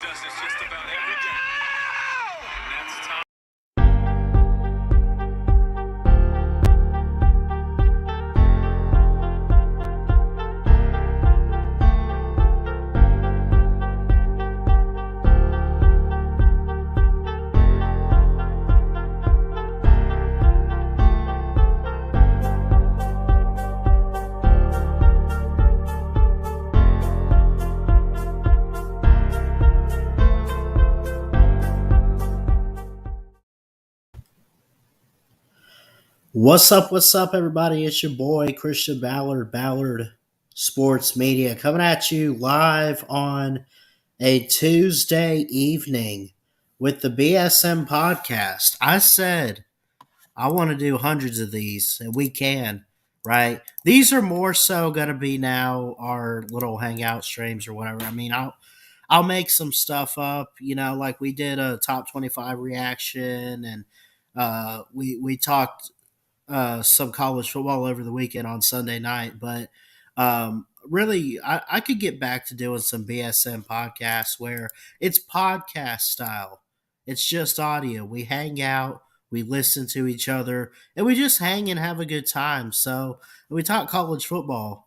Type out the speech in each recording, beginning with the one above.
Does this just about every day. And that's time. What's up, everybody? It's your boy, Christian Ballard Sports Media, coming at you live on a Tuesday evening with the BSM Podcast. I said I want to do hundreds of these, and we can, right? These are more so going to be now our little hangout streams or whatever. I mean, I'll make some stuff up, like we did a top 25 reaction, and we talked some college football over the weekend on Sunday night, but really, I could get back to doing some BSM podcasts where it's podcast style. It's just audio. We hang out, we listen to each other, and we just hang and have a good time. So we talk college football.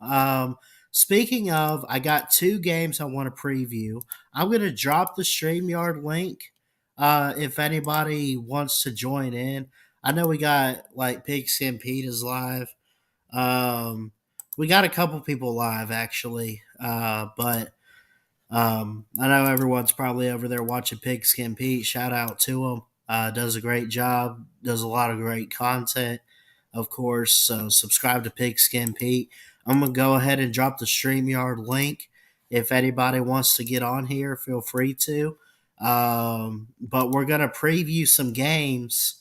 Speaking of, I got two games I want to preview. I'm going to drop the StreamYard link if anybody wants to join in. I know we got like Pigskin Pete is live. We got a couple people live actually, but I know everyone's probably over there watching Pigskin Pete. Shout out to him. Does a great job. Does a lot of great content, of course. So subscribe to Pigskin Pete. I'm gonna go ahead and drop the StreamYard link. If anybody wants to get on here, feel free to. But we're gonna preview some games.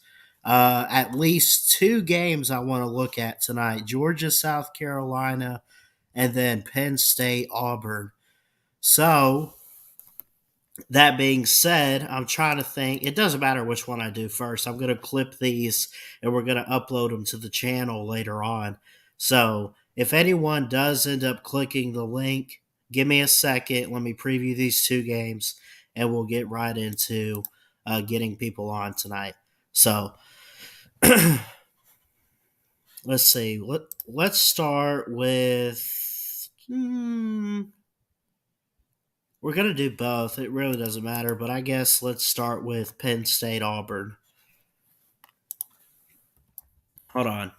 At least two games I want to look at tonight: Georgia, South Carolina, and then Penn State, Auburn. So, that being said, I'm trying to think. It doesn't matter which one I do first. I'm going to clip these and we're going to upload them to the channel later on. So, if anyone does end up clicking the link, give me a second. Let me preview these two games and we'll get right into getting people on tonight. So, let's see. Let's start with. We're going to do both. It really doesn't matter, but I guess let's start with Penn State Auburn. Hold on.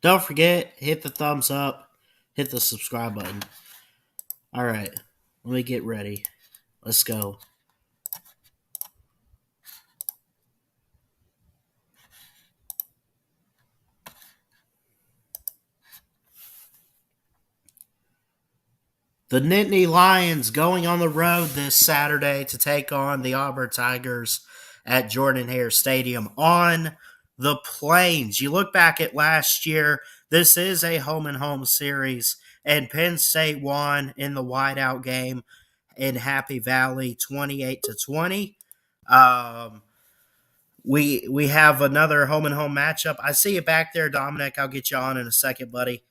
Don't forget, hit the thumbs up, hit the subscribe button. All right, let me get ready. Let's go. The Nittany Lions going on the road this Saturday to take on the Auburn Tigers at Jordan-Hare Stadium on the Plains. You look back at last year, this is a home-and-home series, and Penn State won in the whiteout game in Happy Valley 28-20. We have another home-and-home matchup. I see you back there, Dominic. I'll get you on in a second, buddy.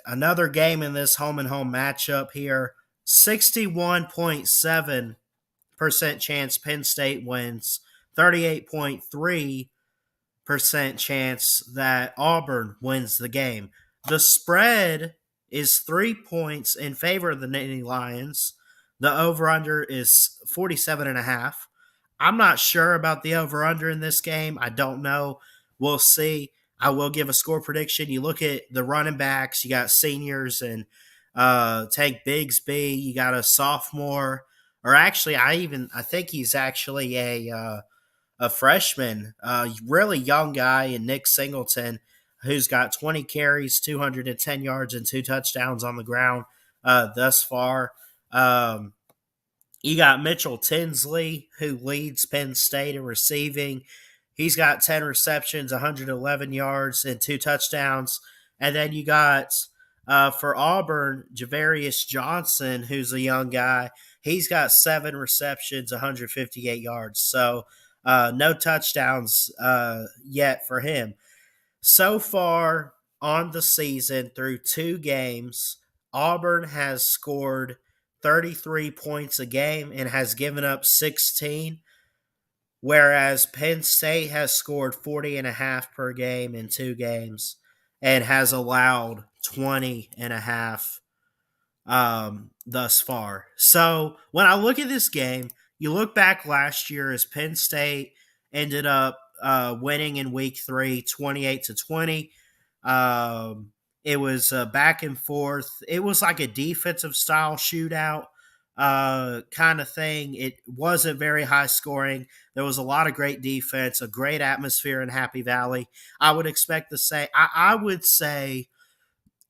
Another game in this home-and-home matchup here. 61.7% chance Penn State wins. 38.3% chance that Auburn wins the game. The spread is 3 points in favor of the Nittany Lions. The over-under is 47.5. I'm not sure about the over-under in this game. I don't know. We'll see. I will give a score prediction. You look at the running backs. You got seniors and Tank Bigsby. You got a sophomore. Or actually, I think he's actually a freshman, really young guy in Nick Singleton, who's got 20 carries, 210 yards, and 2 touchdowns on the ground thus far. You got Mitchell Tinsley, who leads Penn State in receiving. He's got 10 receptions, 111 yards, and 2 touchdowns. And then you got, for Auburn, Javarius Johnson, who's a young guy. He's got 7 receptions, 158 yards. So No touchdowns yet for him. So far on the season, through 2 games, Auburn has scored 33 points a game and has given up 16, whereas Penn State has scored 40 and a half per game in 2 games and has allowed 20 and a half thus far. So when I look at this game, you look back last year as Penn State ended up winning in week 3, 28-20. It was back and forth. It was like a defensive style shootout kind of thing. It wasn't very high scoring. There was a lot of great defense, a great atmosphere in Happy Valley. I would expect the same. I would say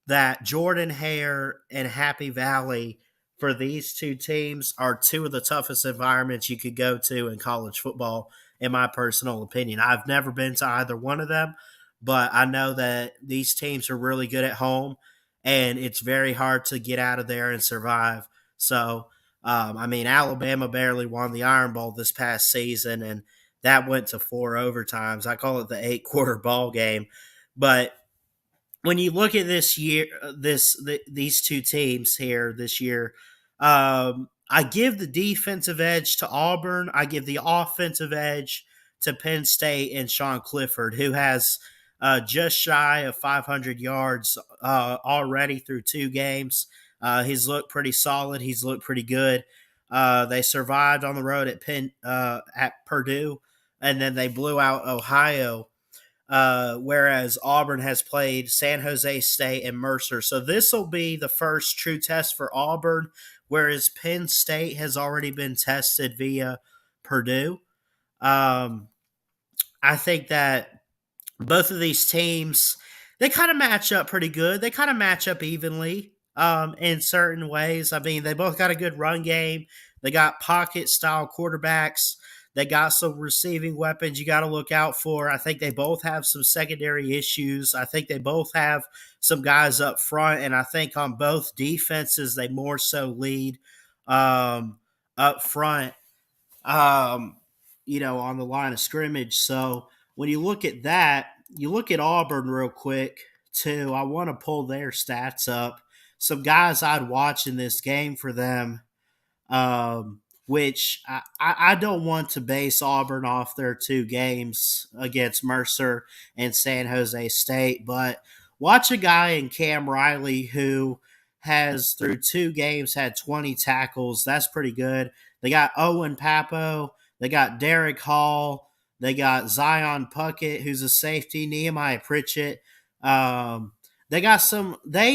that Jordan Hare and Happy Valley for these two teams are two of the toughest environments you could go to in college football, in my personal opinion. I've never been to either one of them, but I know that these teams are really good at home, and it's very hard to get out of there and survive. So, Alabama barely won the Iron Bowl this past season, and that went to 4 overtimes. I call it the 8-quarter ball game. But when you look at this year, these two teams here this year, I give the defensive edge to Auburn. I give the offensive edge to Penn State and Sean Clifford, who has just shy of 500 yards already through 2 games. He's looked pretty solid. He's looked pretty good. They survived on the road at Purdue, and then they blew out Ohio. Whereas Auburn has played San Jose State and Mercer. So this will be the first true test for Auburn, whereas Penn State has already been tested via Purdue. I think that both of these teams, they kind of match up pretty good. They kind of match up evenly in certain ways. I mean, they both got a good run game. They got pocket-style quarterbacks. They got some receiving weapons you got to look out for. I think they both have some secondary issues. I think they both have some guys up front, and I think on both defenses they more so lead up front, on the line of scrimmage. So when you look at that, you look at Auburn real quick, too. I want to pull their stats up. Some guys I'd watch in this game for them, which I don't want to base Auburn off their 2 games against Mercer and San Jose State, but watch a guy in Cam Riley who has, through 2 games, had 20 tackles. That's pretty good. They got Owen Papo. They got Derek Hall. They got Zion Puckett, who's a safety, Nehemiah Pritchett. They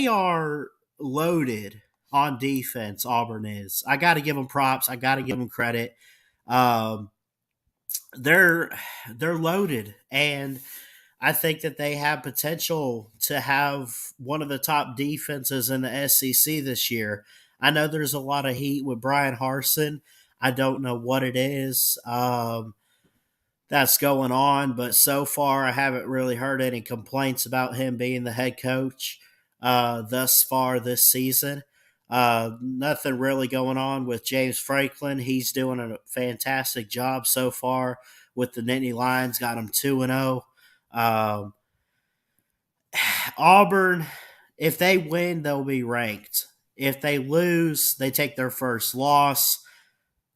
are loaded on defense. Auburn is. I got to give them props. I got to give them credit. They're loaded, and I think that they have potential to have one of the top defenses in the SEC this year. I know there's a lot of heat with Brian Harsin. I don't know what it is that's going on, but so far I haven't really heard any complaints about him being the head coach thus far this season. Nothing really going on with James Franklin. He's doing a fantastic job so far with the Nittany Lions. Got him 2-0. Auburn, if they win, they'll be ranked. If they lose, they take their first loss.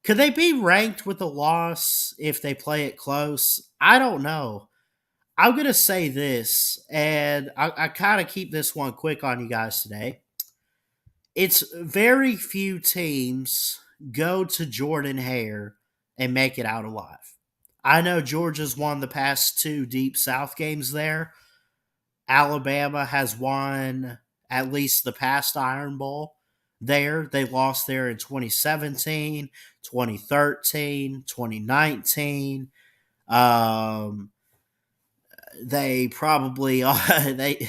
Could they be ranked with a loss if they play it close? I don't know. I'm going to say this, and I kind of keep this one quick on you guys today. It's very few teams go to Jordan Hare and make it out alive. I know Georgia's won the past 2 Deep South games there. Alabama has won at least the past Iron Bowl there. They lost there in 2017, 2013, 2019. They probably they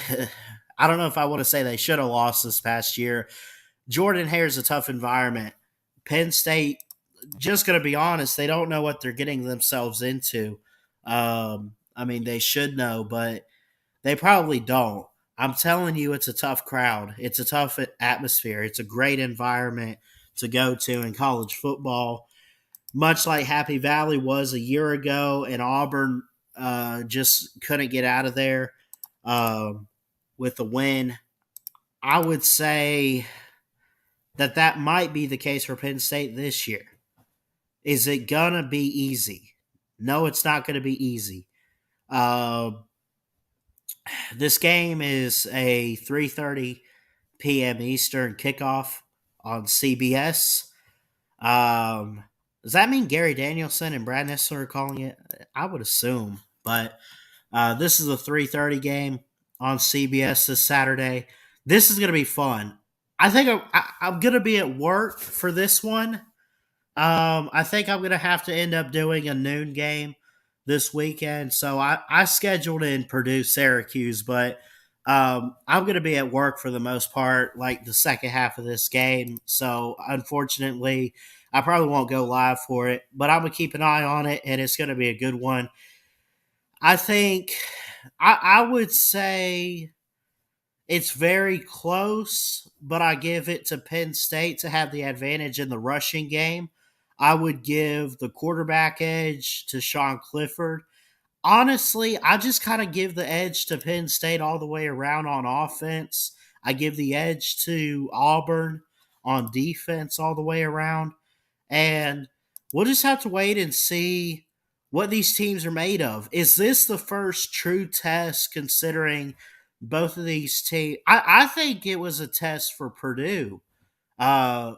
I don't know if I want to say they should have lost this past year. Jordan Hare's a tough environment. Penn State, just going to be honest, they don't know what they're getting themselves into. They should know, but they probably don't. I'm telling you, it's a tough crowd. It's a tough atmosphere. It's a great environment to go to in college football. much like Happy Valley was a year ago, and Auburn just couldn't get out of there with the win. I would say that might be the case for Penn State this year. Is it gonna be easy? No, it's not gonna be easy. Uh, this game is a 3:30 p.m. Eastern kickoff on CBS. Does that mean Gary Danielson and Brad Nessler are calling it? I would assume, but this is a 3:30 game on CBS this Saturday. This is going to be fun. I think I'm going to be at work for this one. I think I'm going to have to end up doing a noon game this weekend. So I scheduled in Purdue Syracuse, but I'm going to be at work for the most part, like the second half of this game. So unfortunately, I probably won't go live for it, but I'm going to keep an eye on it, and it's going to be a good one. I think I would say it's very close, but I give it to Penn State to have the advantage in the rushing game. I would give the quarterback edge to Sean Clifford. Honestly, I just kind of give the edge to Penn State all the way around on offense. I give the edge to Auburn on defense all the way around. And we'll just have to wait and see what these teams are made of. Is this the first true test considering both of these teams? I think it was a test for Purdue uh,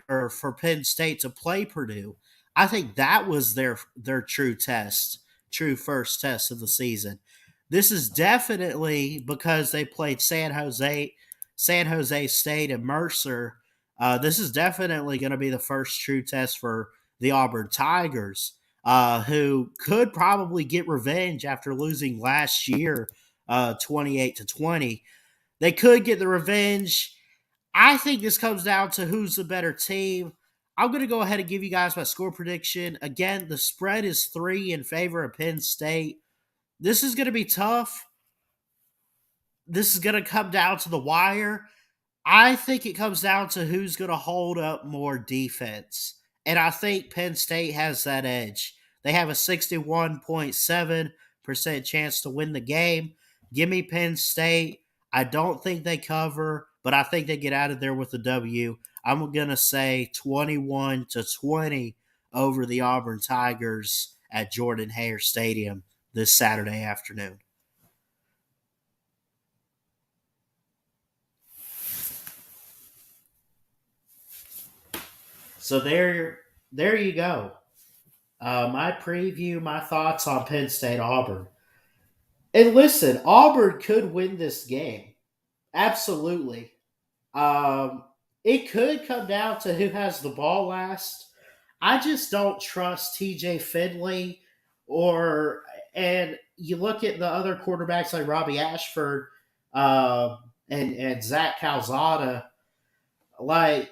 or for Penn State to play Purdue. I think that was their true test, true first test of the season. This is definitely because they played San Jose State, and Mercer. This is definitely going to be the first true test for the Auburn Tigers, who could probably get revenge after losing last year, 28-20. They could get the revenge. I think this comes down to who's the better team. I'm going to go ahead and give you guys my score prediction. Again, the spread is 3 in favor of Penn State. This is going to be tough. This is going to come down to the wire. I think it comes down to who's going to hold up more defense. And I think Penn State has that edge. They have a 61.7% chance to win the game. Give me Penn State. I don't think they cover, but I think they get out of there with a W. I'm going to say 21-20 over the Auburn Tigers at Jordan-Hare Stadium this Saturday afternoon. So there you go. My preview, my thoughts on Penn State Auburn. And listen, Auburn could win this game. Absolutely. Um, it could come down to who has the ball last. I just don't trust TJ Finley or and you look at the other quarterbacks like Robbie Ashford and Zach Calzada. Like,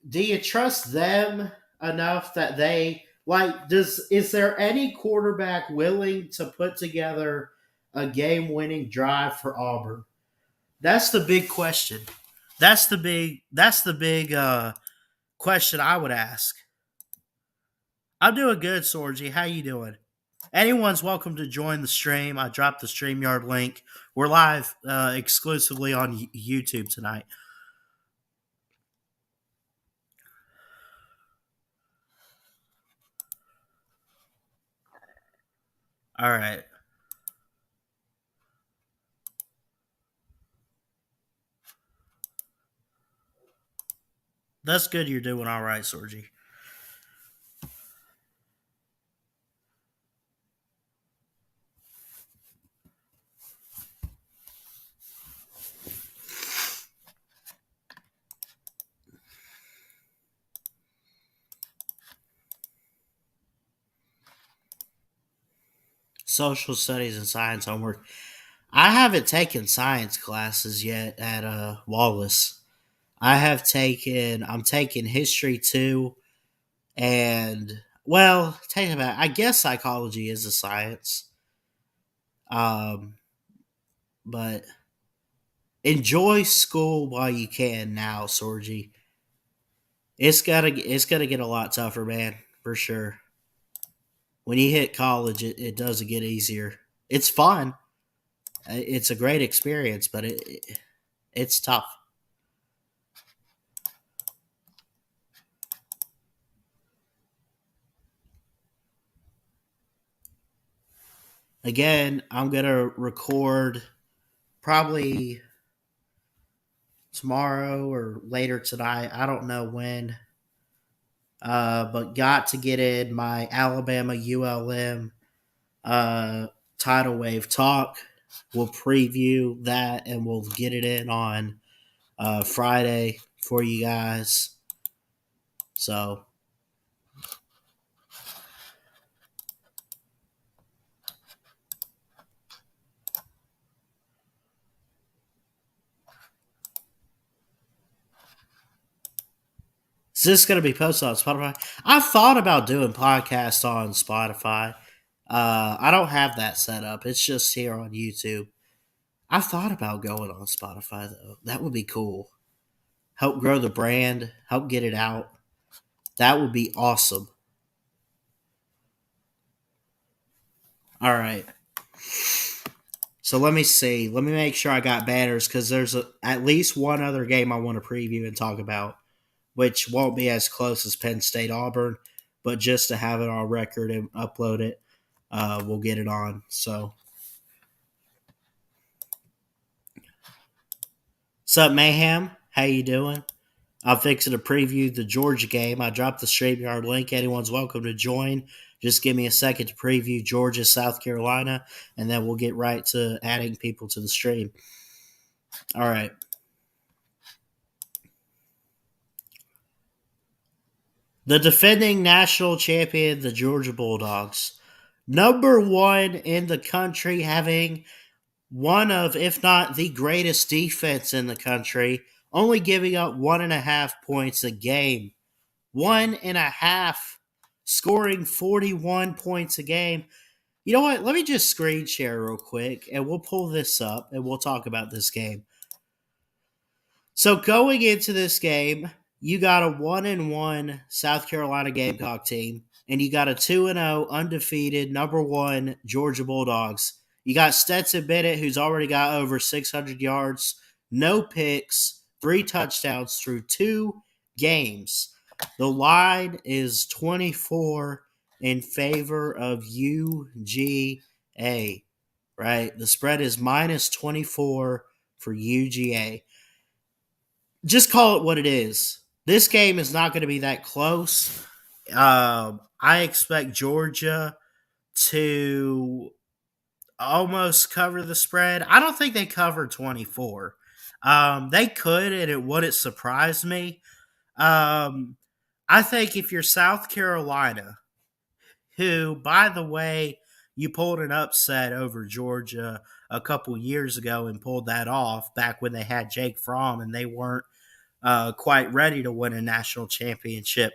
do you trust them enough that they like? Is there any quarterback willing to put together a game-winning drive for Auburn? That's the big question. That's the big question I would ask. I'm doing good, Sorgi. How you doing? Anyone's welcome to join the stream. I dropped the StreamYard link. We're live exclusively on YouTube tonight. All right. That's good you're doing all right, Sorgi. Social studies and science homework. I haven't taken science classes yet at Wallace. I'm taking history too, and well, take about. I guess psychology is a science. Um, but enjoy school while you can now, Sorgi. It's gotta get a lot tougher, man, for sure. When you hit college, it doesn't get easier. It's fun. It's a great experience, but it's tough. Again, I'm gonna record probably tomorrow or later tonight. I don't know when. But got to get in my Alabama ULM uh, tidal wave talk. We'll preview that and we'll get it in on Friday for you guys. So is this going to be posted on Spotify? I've thought about doing podcasts on Spotify. I don't have that set up. It's just here on YouTube. I've thought about going on Spotify though. That would be cool. Help grow the brand. Help get it out. That would be awesome. All right. So let me see. Let me make sure I got banners because there's at least one other game I want to preview and talk about, which won't be as close as Penn State Auburn, but just to have it on record and upload it, we'll get it on. So, what's up, Mayhem? How you doing? I'm fixing to preview the Georgia game. I dropped the StreamYard link. Anyone's welcome to join. Just give me a second to preview Georgia, South Carolina, and then we'll get right to adding people to the stream. All right. The defending national champion, the Georgia Bulldogs. Number one in the country, having one of, if not the greatest defense in the country, only giving up 1.5 points a game. 1.5, scoring 41 points a game. You know what? Let me just screen share real quick, and we'll pull this up, and we'll talk about this game. So going into this game, you got a 1-1 South Carolina Gamecock team, and you got a 2-0 undefeated number one Georgia Bulldogs. You got Stetson Bennett, who's already got over 600 yards, no picks, 3 touchdowns through 2 games. The line is 24 in favor of UGA, right? The spread is minus 24 for UGA. Just call it what it is. This game is not going to be that close. I expect Georgia to almost cover the spread. I don't think they cover 24. They could, and it wouldn't surprise me. I think if you're South Carolina, who, by the way, you pulled an upset over Georgia a couple years ago and pulled that off back when they had Jake Fromm and they weren't quite ready to win a national championship.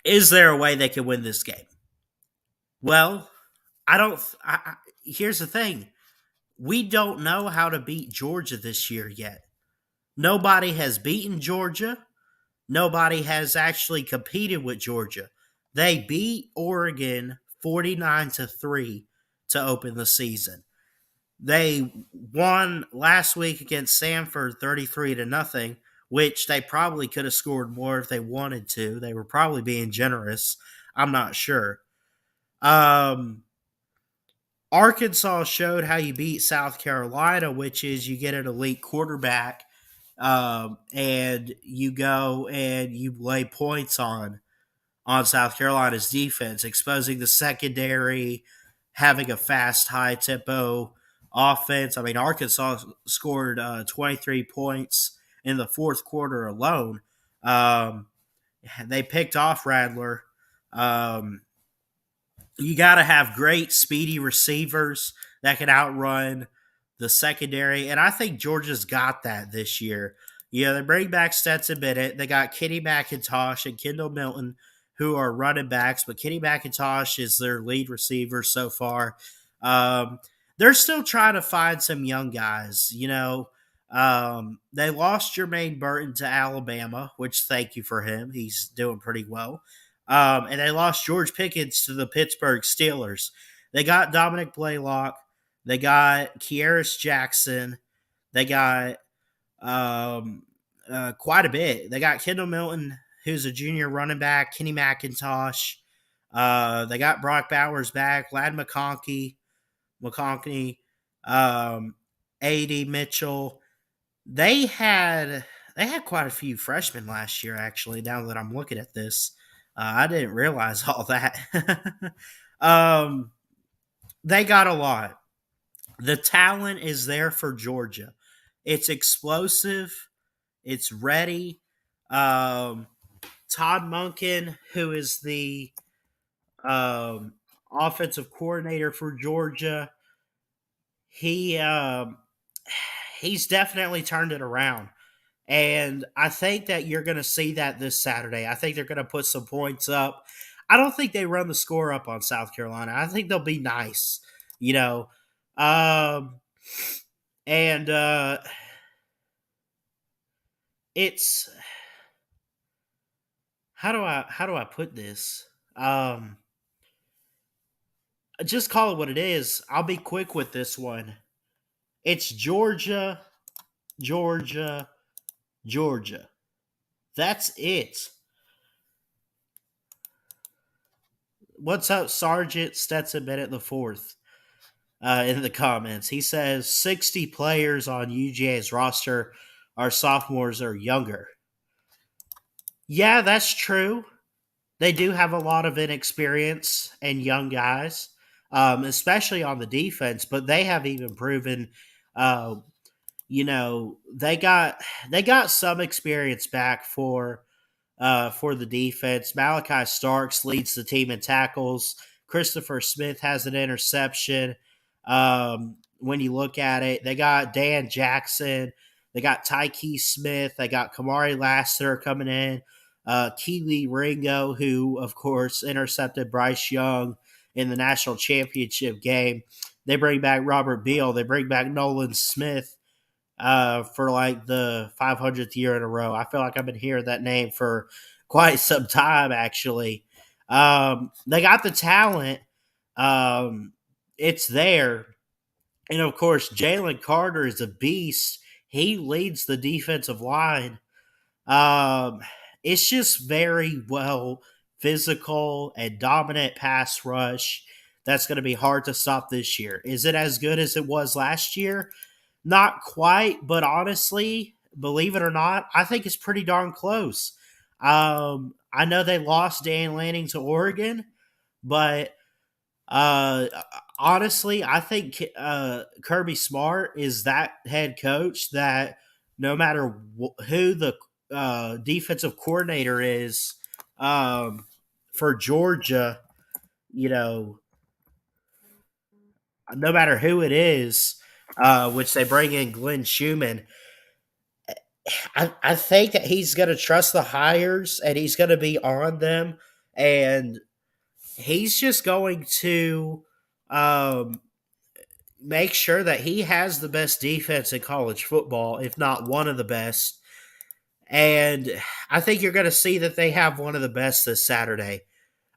Is there a way they can win this game? Well, I don't. Here's the thing: we don't know how to beat Georgia this year yet. Nobody has beaten Georgia. Nobody has actually competed with Georgia. They beat Oregon 49-3 to open the season. They won last week against Samford 33-0, which they probably could have scored more if they wanted to. They were probably being generous. I'm not sure. Arkansas showed how you beat South Carolina, which is you get an elite quarterback and you go and you lay points on South Carolina's defense, exposing the secondary, having a fast, high-tempo offense. I mean, Arkansas scored 23 points in the fourth quarter alone. They picked off Radler. You got to have great, speedy receivers that can outrun the secondary, and I think Georgia's got that this year. Yeah, they bring back Stetson Bennett. They got Kenny McIntosh and Kendall Milton, who are running backs, but Kenny McIntosh is their lead receiver so far. They're still trying to find some young guys. You know, They lost Jermaine Burton to Alabama, which thank you for him. He's doing pretty well. And they lost George Pickens to the Pittsburgh Steelers. They got Dominic Blaylock. They got Kearis Jackson. They got quite a bit. They got Kendall Milton, who's a junior running back, Kenny McIntosh. They got Brock Bowers back, Lad McConkey, A.D. Mitchell. They had quite a few freshmen last year, actually, now that I'm looking at this. I didn't realize all that. They got a lot. The talent is there for Georgia. It's explosive. It's ready. Todd Monken, who is the offensive coordinator for Georgia, he's definitely turned it around. And I think that you're going to see that this Saturday. I think they're going to put some points up. I don't think they run the score up on South Carolina. I think they'll be nice, you know. And it's how do I put this? Just call it what it is. I'll be quick with this one. It's Georgia, Georgia, Georgia. That's it. What's up, Sergeant Stetson Bennett the fourth? In the comments, he says 60 players on UGA's roster are sophomores or younger. Yeah, that's true. They do have a lot of inexperience and young guys, especially on the defense. But they have even proven, they got some experience back for the defense. Malachi Starks leads the team in tackles. Christopher Smith has an interception. When you look at it, they got Dan Jackson. They got Tyke Smith. They got Kamari Lassiter coming in. Keely Ringo, who, of course, intercepted Bryce Young in the national championship game. They bring back Robert Beal. They bring back Nolan Smith for like the 500th year in a row. I feel like I've been hearing that name for quite some time, actually. They got the talent. It's there. And, of course, Jalen Carter is a beast. He leads the defensive line. It's just very well physical and dominant pass rush. That's going to be hard to stop this year. Is it as good as it was last year? Not quite, but honestly, believe it or not, I think it's pretty darn close. I know they lost Dan Lanning to Oregon, but honestly, I think Kirby Smart is that head coach that no matter who the defensive coordinator is for Georgia, no matter who it is, which they bring in Glenn Schumann, I think that he's going to trust the hires and he's going to be on them, and he's just going to make sure that he has the best defense in college football, if not one of the best. And I think you're going to see that they have one of the best this Saturday.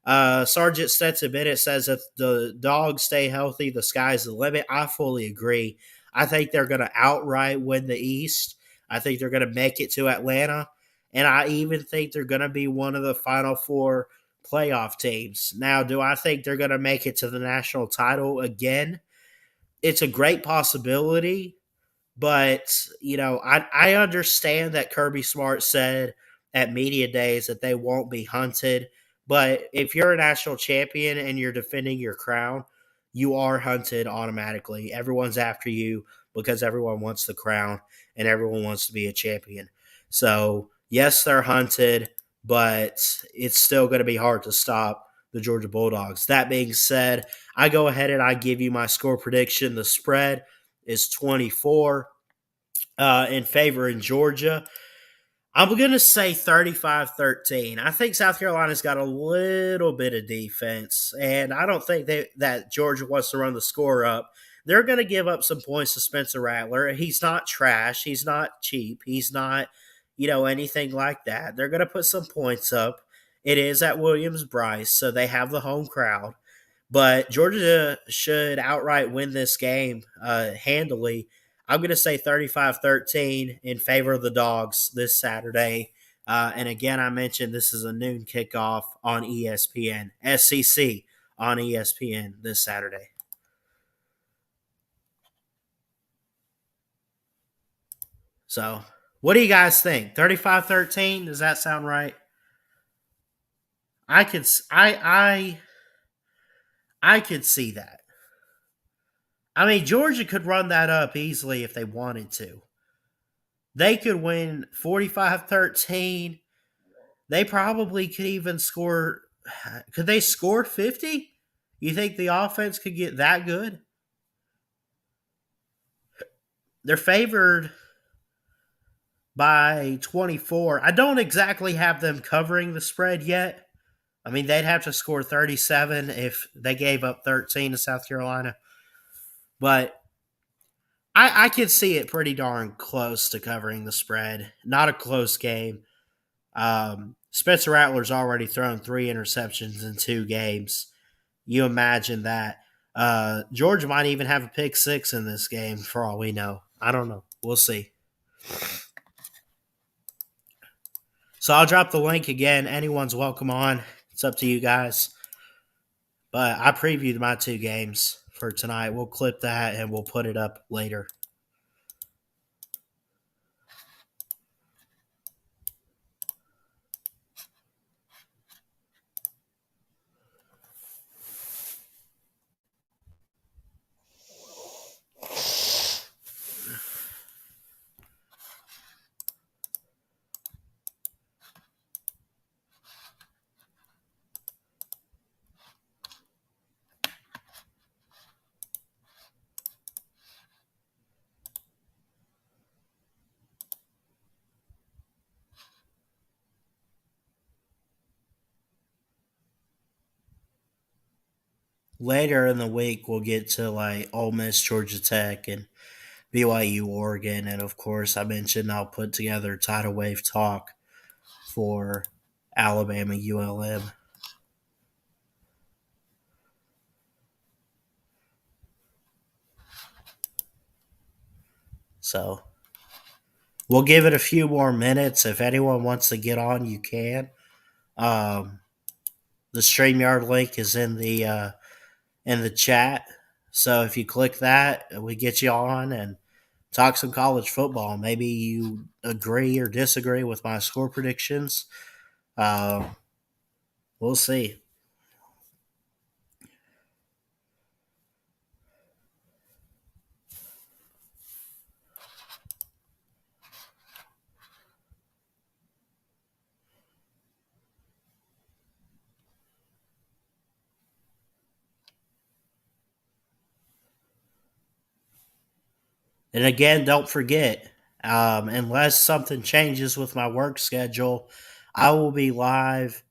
Sergeant Stetson Bennett says if the dogs stay healthy, the sky's the limit. I fully agree. I think they're going to outright win the East. I think they're going to make it to Atlanta. And I even think they're going to be one of the Final Four playoff teams. Now, do I think they're going to make it to the national title again? It's a great possibility. But, I understand that Kirby Smart said at media days that they won't be hunted. But if you're a national champion and you're defending your crown, you are hunted automatically. Everyone's after you because everyone wants the crown and everyone wants to be a champion. So, yes, they're hunted, but it's still going to be hard to stop the Georgia Bulldogs. That being said, I go ahead and I give you my score prediction. The spread is 24 in favor in Georgia. I'm going to say 35-13. I think South Carolina's got a little bit of defense, and I don't think that Georgia wants to run the score up. they're going to give up some points to Spencer Rattler. He's not trash. He's not cheap. He's not, anything like that. They're going to put some points up. It is at Williams-Brice, so they have the home crowd. But Georgia should outright win this game handily. I'm going to say 35-13 in favor of the Dogs this Saturday. And again, I mentioned this is a noon kickoff on ESPN, SEC on ESPN this Saturday. So, what do you guys think? 35-13? Does that sound right? I could see that. I mean, Georgia could run that up easily if they wanted to. They could win 45-13. They probably could even score. Could they score 50? You think the offense could get that good? They're favored by 24. I don't exactly have them covering the spread yet. I mean, they'd have to score 37 if they gave up 13 to South Carolina. But I could see it pretty darn close to covering the spread. Not a close game. Spencer Rattler's already thrown 3 interceptions in 2 games. You imagine that. Georgia might even have a pick 6 in this game for all we know. I don't know. We'll see. So I'll drop the link again. Anyone's welcome on. It's up to you guys. But I previewed my 2 games for tonight. We'll clip that and we'll put it up later. Later in the week, we'll get to like Ole Miss, Georgia Tech, and BYU, Oregon, and of course, I mentioned I'll put together tidal wave talk for Alabama, ULM. So we'll give it a few more minutes. If anyone wants to get on, you can. The StreamYard link is in the chat. So if you click that, we get you on and talk some college football. Maybe you agree or disagree with my score predictions. We'll see. And again, don't forget, unless something changes with my work schedule, I will be live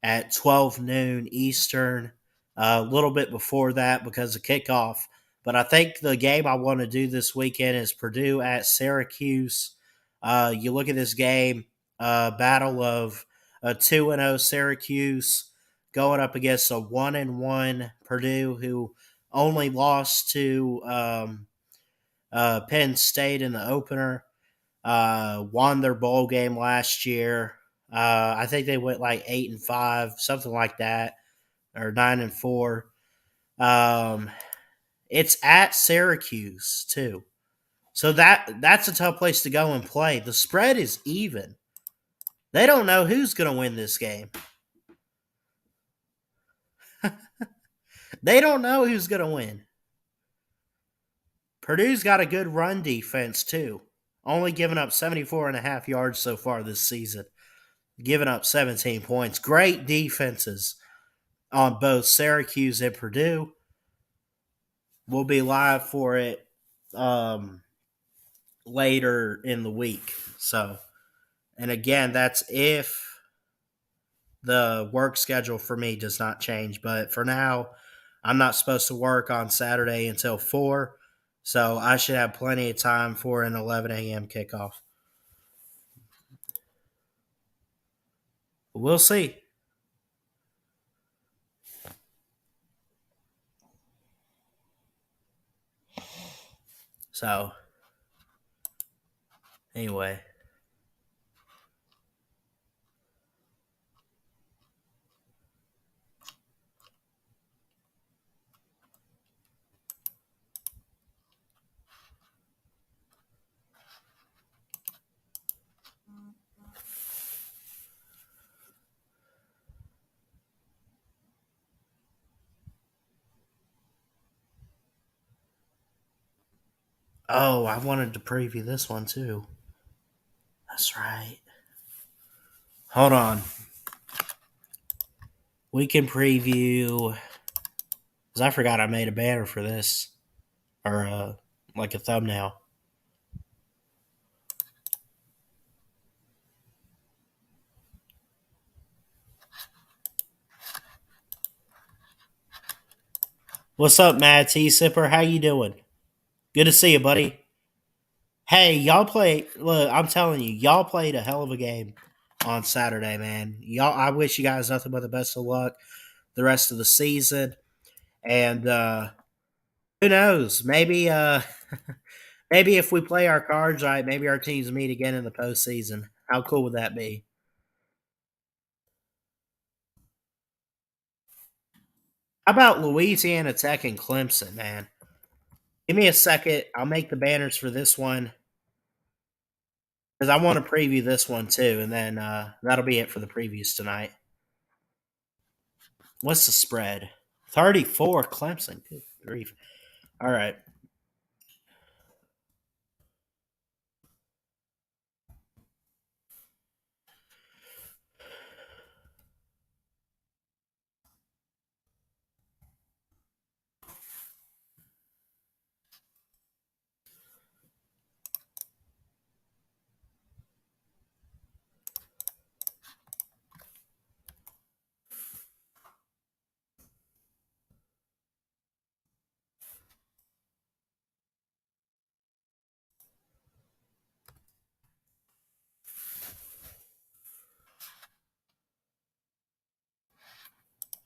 at 12 noon Eastern, a little bit before that because of kickoff. But I think the game I want to do this weekend is Purdue at Syracuse. You look at this game, battle of a 2-0 Syracuse going up against a 1-1 Purdue who only lost to Penn State in the opener. Won their bowl game last year. I think they went like 8-5, something like that, or 9-4. It's at Syracuse too, so that's a tough place to go and play. The spread is even. They don't know who's going to win this game. They don't know who's going to win. Purdue's got a good run defense too, only giving up 74.5 yards so far this season. Giving up 17 points. Great defenses on both Syracuse and Purdue. We'll be live for it later in the week. So, and again, that's if the work schedule for me does not change. But for now, I'm not supposed to work on Saturday until 4, so I should have plenty of time for an 11 a.m. kickoff. We'll see. So, anyway. Oh, I wanted to preview this one too. That's right. Hold on. We can preview. Because I forgot I made a banner for this. Or like a thumbnail. What's up, Matt T. Sipper? How you doing? Good to see you, buddy. Hey, y'all play. Look, I'm telling you, y'all played a hell of a game on Saturday, man. Y'all, I wish you guys nothing but the best of luck the rest of the season. And who knows? Maybe, maybe if we play our cards right, maybe our teams meet again in the postseason. How cool would that be? How about Louisiana Tech and Clemson, man? Give me a second. I'll make the banners for this one because I want to preview this one too, and then that'll be it for the previews tonight. What's the spread? 34 Clemson. Good grief. All right.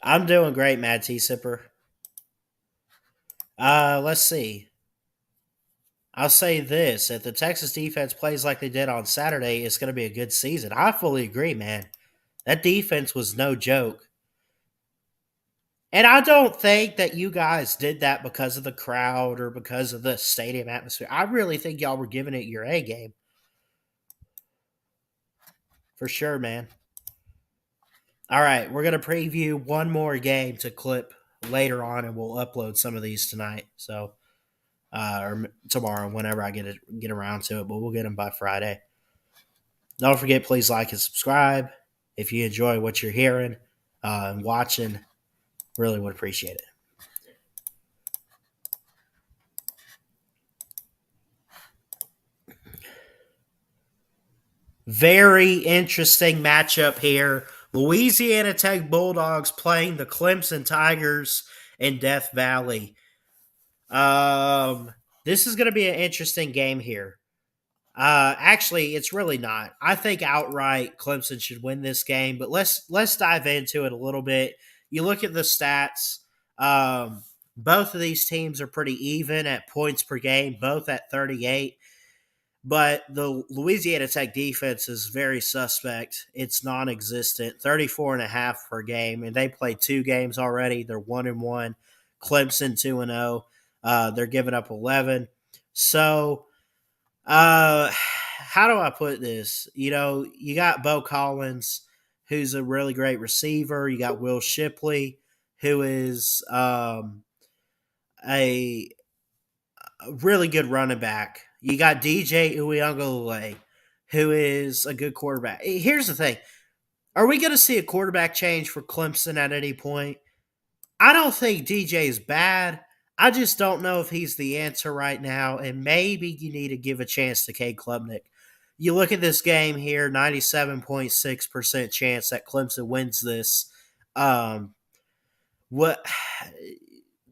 I'm doing great, Mad T Sipper. Let's see. I'll say this: if the Texas defense plays like they did on Saturday, it's going to be a good season. I fully agree, man. That defense was no joke. And I don't think that you guys did that because of the crowd or because of the stadium atmosphere. I really think y'all were giving it your A game. For sure, man. All right, we're going to preview one more game to clip later on, and we'll upload some of these tonight. So, or tomorrow, whenever I get around to it, but we'll get them by Friday. Don't forget, please like and subscribe if you enjoy what you're hearing and watching. Really would appreciate it. Very interesting matchup here. Louisiana Tech Bulldogs playing the Clemson Tigers in Death Valley. This is going to be an interesting game here. Actually, it's really not. I think outright Clemson should win this game, but let's dive into it a little bit. You look at the stats. Both of these teams are pretty even at points per game, both at 38. But the Louisiana Tech defense is very suspect. It's non-existent, 34.5 per game, and they played 2 games already. They're 1-1. Clemson 2-0. They're giving up 11. So, how do I put this? You know, you got Bo Collins, who's a really great receiver. You got Will Shipley, who is a really good running back. You got DJ Uyunglele, who is a good quarterback. Here's the thing. Are we going to see a quarterback change for Clemson at any point? I don't think DJ is bad. I just don't know if he's the answer right now, and maybe you need to give a chance to Cade Klubnik. You look at this game here, 97.6% chance that Clemson wins this. What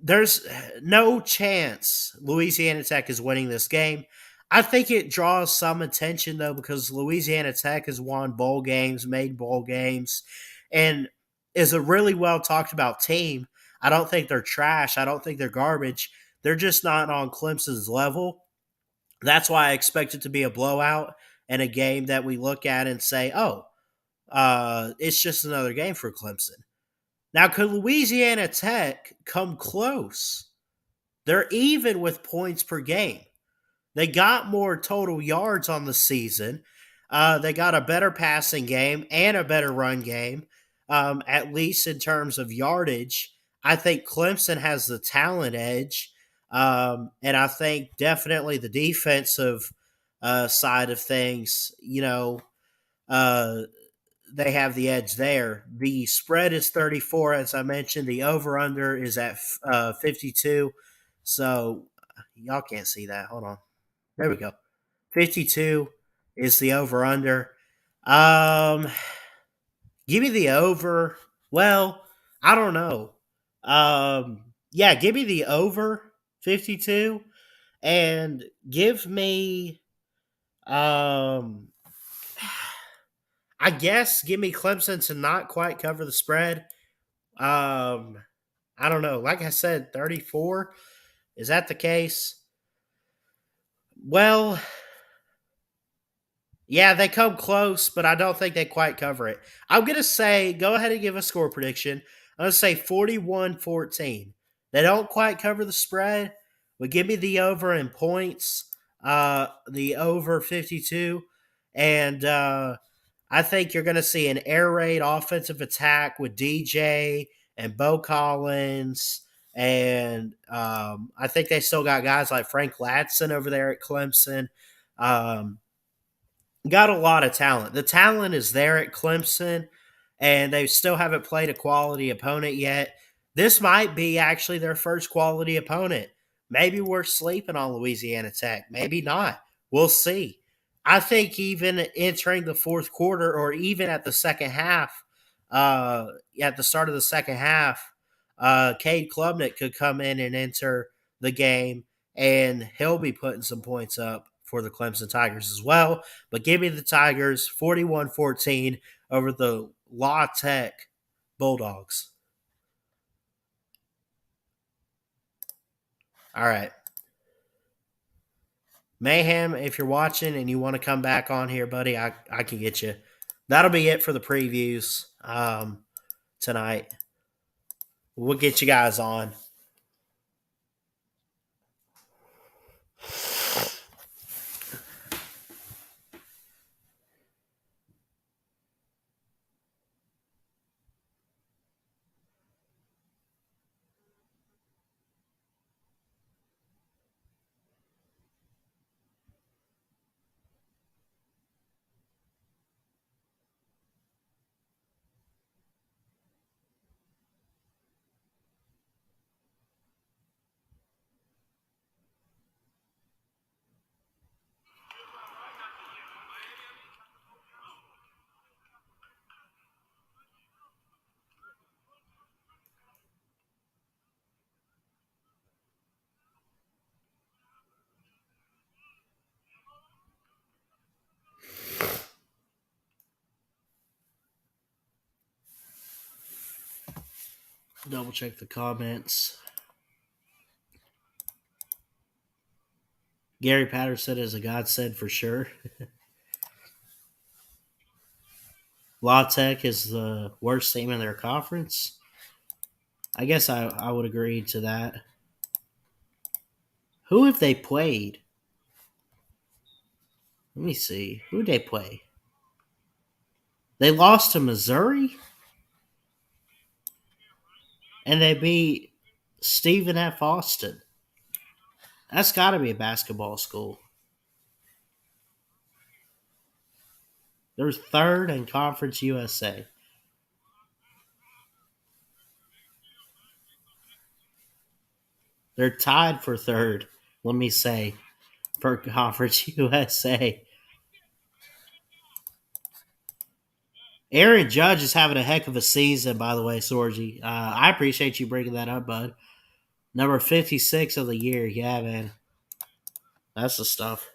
there's no chance Louisiana Tech is winning this game. I think it draws some attention, though, because Louisiana Tech has won bowl games, made bowl games, and is a really well talked about team. I don't think they're trash. I don't think they're garbage. They're just not on Clemson's level. That's why I expect it to be a blowout and a game that we look at and say, oh, it's just another game for Clemson. Now, could Louisiana Tech come close? They're even with points per game. They got more total yards on the season. They got a better passing game and a better run game, at least in terms of yardage. I think Clemson has the talent edge, and I think definitely the defensive side of things, uh, they have the edge there. The spread is 34, as I mentioned. The over-under is at 52. So y'all can't see that. Hold on. There we go. 52 is the over-under. Um, Give me the over. Well, I don't know. Yeah, give me the over 52 and give me I guess give me Clemson to not quite cover the spread. Um, I don't know. Like I said, 34. Is that the case? Well, yeah, they come close, but I don't think they quite cover it. I'm going to say, go ahead and give a score prediction. I'm going to say 41-14. They don't quite cover the spread, but give me the over in points, the over 52. And I think you're going to see an air raid offensive attack with DJ and Bo Collins. And I think they still got guys like Frank Ladson over there at Clemson. Got a lot of talent. The talent is there at Clemson, and they still haven't played a quality opponent yet. This might be actually their first quality opponent. Maybe we're sleeping on Louisiana Tech. Maybe not. We'll see. I think even entering the fourth quarter or even at the second half, at the start of the second half, Cade Klubnik could come in and enter the game, and he'll be putting some points up for the Clemson Tigers as well. But give me the Tigers 41-14 over the La Tech Bulldogs. All right. Mayhem, if you're watching and you want to come back on here, buddy, I can get you. That'll be it for the previews tonight. We'll get you guys on. Double check the comments. Gary Patterson is a godsend for sure. La Tech is the worst team in their conference. I guess I would agree to that. Who have they played? Let me see. Who did they play? They lost to Missouri? And they beat Stephen F. Austin. That's got to be a basketball school. They're third in Conference USA. They're tied for third, let me say, for Conference USA. Aaron Judge is having a heck of a season, by the way, Sorgi. I appreciate you bringing that up, bud. Number 56 of the year. Yeah, man. That's the stuff.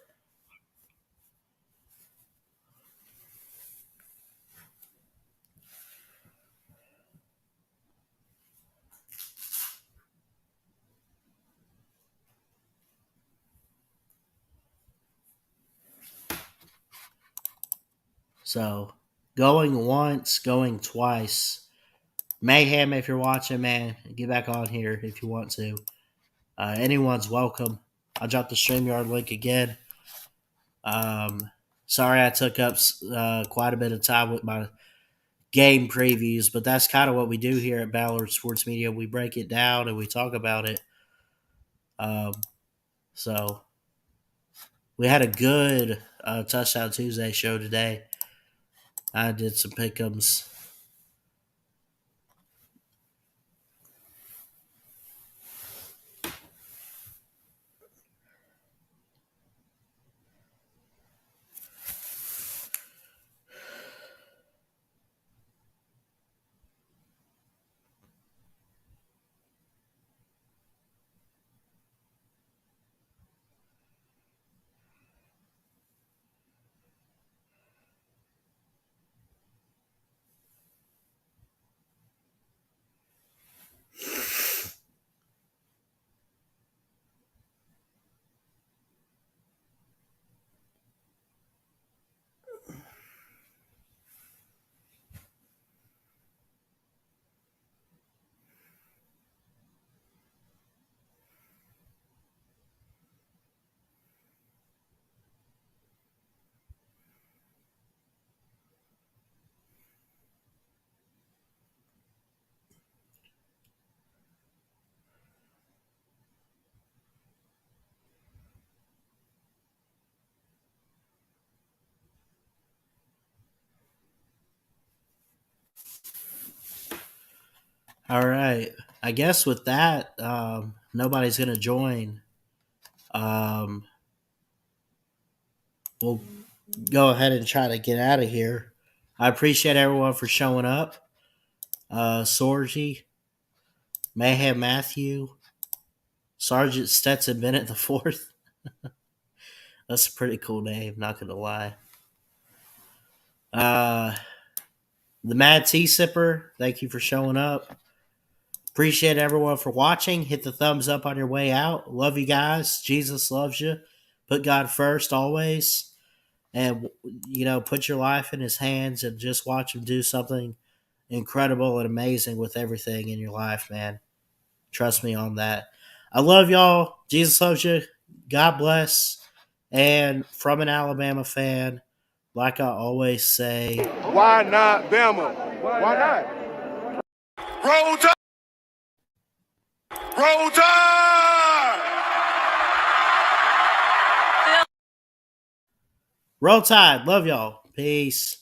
So, going once, going twice. Mayhem, if you're watching, man, get back on here if you want to. Anyone's welcome. I'll drop the StreamYard link again. Sorry I took up quite a bit of time with my game previews, but that's kind of what we do here at Ballard Sports Media. We break it down and we talk about it. So we had a good Touchdown Tuesday show today. I did some pick'ems. All right. I guess with that, nobody's going to join. We'll go ahead and try to get out of here. I appreciate everyone for showing up. Sorgy, Mayhem Matthew, Sergeant Stetson Bennett the fourth. That's a pretty cool name, not going to lie. The Mad Tea Sipper, thank you for showing up. Appreciate everyone for watching. Hit the thumbs up on your way out. Love you guys. Jesus loves you. Put God first always. And, put your life in his hands and just watch him do something incredible and amazing with everything in your life, man. Trust me on that. I love y'all. Jesus loves you. God bless. And from an Alabama fan, like I always say, why not Bama? Why not? Roll Tide! Roll Tide! Roll Tide. Love y'all. Peace.